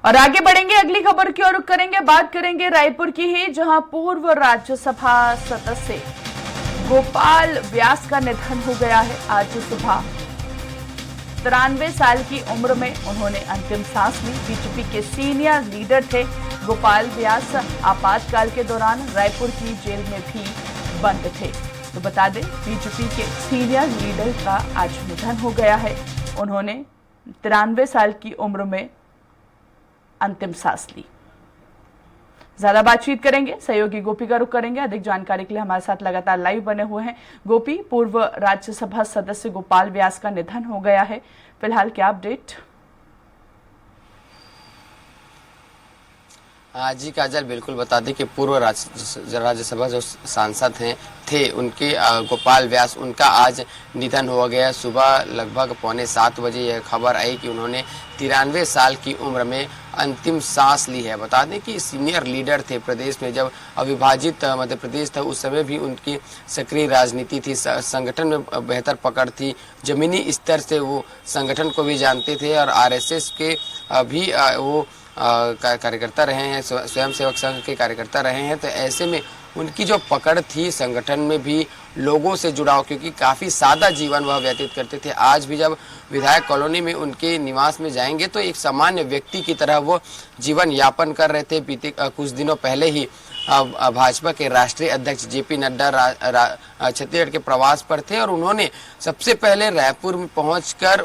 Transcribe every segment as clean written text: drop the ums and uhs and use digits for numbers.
और आगे बढ़ेंगे अगली खबर की ओर, रुख करेंगे, बात करेंगे रायपुर की ही, जहां पूर्व राज्यसभा सदस्य गोपाल व्यास का निधन हो गया है। आज सुबह 93 साल की उम्र में उन्होंने अंतिम सांस ली। बीजेपी के सीनियर लीडर थे गोपाल व्यास। आपातकाल के दौरान रायपुर की जेल में भी बंद थे। तो बता दें, बीजेपी के सीनियर लीडर का आज निधन हो गया है। उन्होंने 93 साल की उम्र में अंतिम सांस ली। ज्यादा बातचीत करेंगे, सहयोगी गोपी का रुख करेंगे। अधिक जानकारी के लिए हमारे साथ लगातार लाइव बने हुए हैं गोपी। पूर्व राज्यसभा सदस्य गोपाल व्यास का निधन हो गया है, फिलहाल क्या अपडेट? जी काजल, बिल्कुल बता दें कि पूर्व राज्यसभा जो सांसद थे उनके गोपाल व्यास, उनका आज निधन हो गया। सुबह लगभग 6:45 यह खबर आई कि उन्होंने 93 साल की उम्र में अंतिम सांस ली है। बता दें कि सीनियर लीडर थे प्रदेश में। जब अविभाजित मध्य प्रदेश था उस समय भी उनकी सक्रिय राजनीति थी, संगठन में बेहतर पकड़ थी, जमीनी स्तर से वो संगठन को भी जानते थे और आरएसएस के भी वो कार्यकर्ता रहे हैं, स्वयंसेवक संघ के कार्यकर्ता रहे हैं। तो ऐसे में उनकी जो पकड़ थी संगठन में भी, लोगों से जुड़ाव, क्योंकि काफ़ी सादा जीवन वह व्यतीत करते थे। आज भी जब विधायक कॉलोनी में उनके निवास में जाएंगे तो एक सामान्य व्यक्ति की तरह वो जीवन यापन कर रहे थे। बीते कुछ दिनों पहले ही भाजपा के राष्ट्रीय अध्यक्ष जेपी नड्डा छत्तीसगढ़ के प्रवास पर थे और उन्होंने सबसे पहले रायपुर में पहुंचकर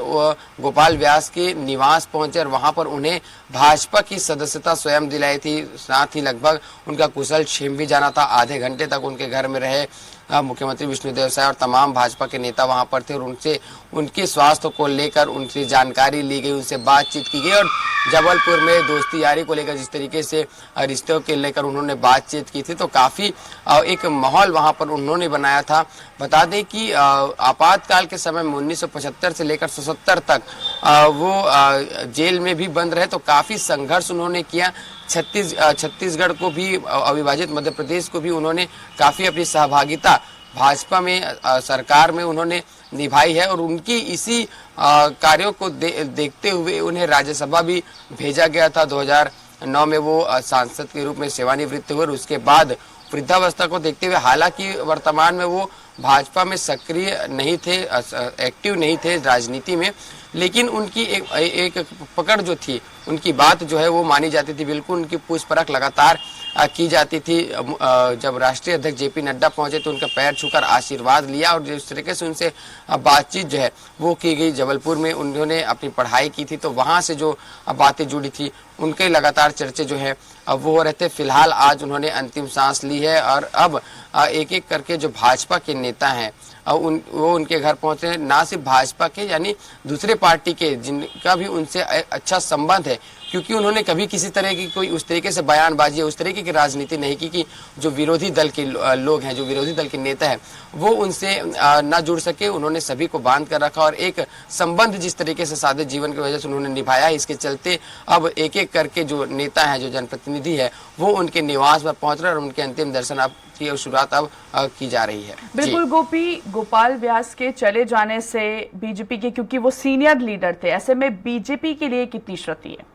गोपाल व्यास के निवास पहुंचे और वहां पर उन्हें भाजपा की सदस्यता स्वयं दिलाई थी। साथ ही लगभग उनका कुशल क्षेम भी जाना था। आधे घंटे तक उनके घर में रहे मुख्यमंत्री विष्णुदेव साय और तमाम भाजपा के नेता वहां पर थे और उनसे उनके स्वास्थ्य को लेकर उनसे जानकारी ली गई, उनसे बातचीत की गई। और जबलपुर में दोस्ती यारी को लेकर जिस तरीके से रिश्तों के लेकर उन्होंने बातचीत की थी, तो काफ़ी एक माहौल वहां पर उन्होंने बनाया था। बता दें कि आपातकाल के समय में 1975 से लेकर 77 तक वो जेल में भी बंद रहे, तो काफ़ी संघर्ष उन्होंने किया। छत्तीसगढ़ को भी, अविभाजित मध्य प्रदेश को भी उन्होंने काफ़ी अपनी सहभागिता भाजपा में, सरकार में उन्होंने निभाई है और उनकी इसी कार्यों को देखते हुए उन्हें राज्यसभा भी भेजा गया था। 2009 में वो सांसद के रूप में सेवानिवृत्त हुए और उसके बाद वृद्धावस्था को देखते हुए, हालांकि वर्तमान में वो भाजपा में सक्रिय नहीं थे, एक्टिव नहीं थे राजनीति में, लेकिन उनकी एक पकड़ जो थी, उनकी बात जो है वो मानी जाती थी। बिल्कुल उनकी पूछपरख लगातार की जाती थी। जब राष्ट्रीय अध्यक्ष जेपी नड्डा पहुंचे तो उनका पैर छूकर आशीर्वाद लिया और जिस तरीके से उनसे बातचीत जो है वो की गई। जबलपुर में उन्होंने अपनी पढ़ाई की थी तो वहां से जो बातें जुड़ी थी उनके लगातार चर्चे जो है वो हो रहे थे। फिलहाल आज उन्होंने अंतिम सांस ली है और अब एक एक करके जो भाजपा के नेता हैं वो उनके घर पहुंचे हैं। ना सिर्फ भाजपा के, यानी दूसरे पार्टी के जिनका भी उनसे अच्छा संबंध है, क्योंकि उन्होंने कभी किसी तरह की कोई उस तरीके से बयानबाजी, उस तरीके की राजनीति नहीं की कि जो विरोधी दल के लोग हैं, जो विरोधी दल के नेता हैं, वो उनसे ना जुड़ सके। उन्होंने सभी को बांध कर रखा और एक संबंध जिस तरीके से सादे जीवन की वजह से उन्होंने निभाया, इसके चलते अब एक एक करके जो नेता है, जो जनप्रतिनिधि है, वो उनके निवास पर पहुंच रहे और उनके अंतिम दर्शन की शुरुआत अब की जा रही है। बिल्कुल गोपी, गोपाल व्यास के चले जाने से बीजेपी के, क्योंकि वो सीनियर लीडर थे, ऐसे में बीजेपी के लिए कितनी क्षति है?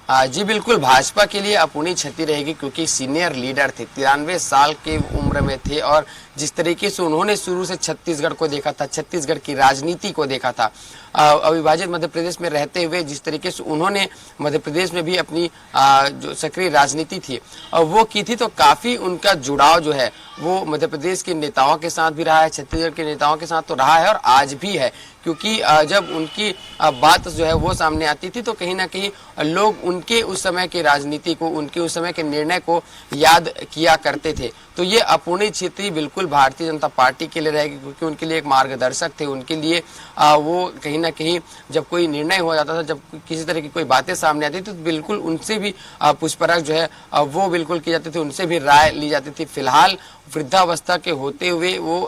जी बिल्कुल, भाजपा के लिए अपूर्णीय क्षति रहेगी, क्योंकि सीनियर लीडर थे, 93 साल की उम्र में थे और जिस तरीके से उन्होंने शुरू से छत्तीसगढ़ को देखा था, छत्तीसगढ़ की राजनीति को देखा था, अविभाजित मध्य प्रदेश में रहते हुए जिस तरीके से उन्होंने मध्य प्रदेश में भी अपनी जो सक्रिय राजनीति थी वो की थी, तो काफ़ी उनका जुड़ाव जो है वो मध्य प्रदेश के नेताओं के साथ भी रहा है, छत्तीसगढ़ के नेताओं के साथ तो रहा है और आज भी है। क्योंकि जब उनकी बात जो है वो सामने आती थी तो कहीं ना कहीं लोग उनके उस समय की राजनीति को, उनके उस समय के निर्णय को याद किया करते थे। तो ये अपूर्णीय क्षति बिल्कुल भारतीय जनता पार्टी के लिए रहेगी, क्योंकि उनके लिए एक मार्गदर्शक थे। उनके लिए वो कहीं ना कहीं जब कोई निर्णय हो जाता था, जब किसी तरह की कोई बातें सामने आती थी, तो बिल्कुल उनसे भी पूछपरख जो है वो बिल्कुल की जाती थी, उनसे भी राय ली जाती थी। फिलहाल वृद्धावस्था के होते हुए वो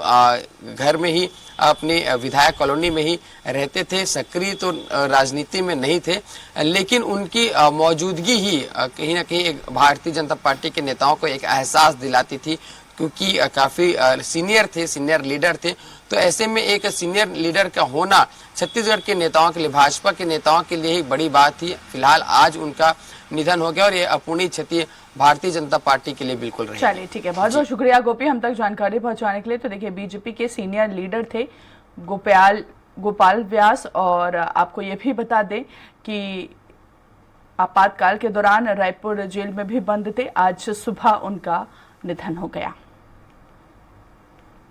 घर में ही, अपने विधायक कॉलोनी में ही रहते थे, सक्रिय तो राजनीति में नहीं थे, लेकिन उनकी मौजूदगी ही कहीं ना कहीं एक भारतीय जनता पार्टी के नेताओं को एक एहसास दिलाती थी, क्योंकि काफ़ी सीनियर थे, सीनियर लीडर थे। तो ऐसे में एक सीनियर लीडर का होना छत्तीसगढ़ के नेताओं के लिए, भाजपा के नेताओं के लिए एक बड़ी बात थी। फिलहाल आज उनका निधन हो गया और ये अपूर्णीय क्षति भारतीय जनता पार्टी के लिए बिल्कुल रही। चलिए ठीक है, बहुत बहुत शुक्रिया गोपी हम तक जानकारी पहुंचाने के लिए। तो देखिए बीजेपी के सीनियर लीडर थे गोपाल व्यास, और आपको ये भी बता दें कि आपातकाल के दौरान रायपुर जेल में भी बंद थे। आज सुबह उनका निधन हो गया।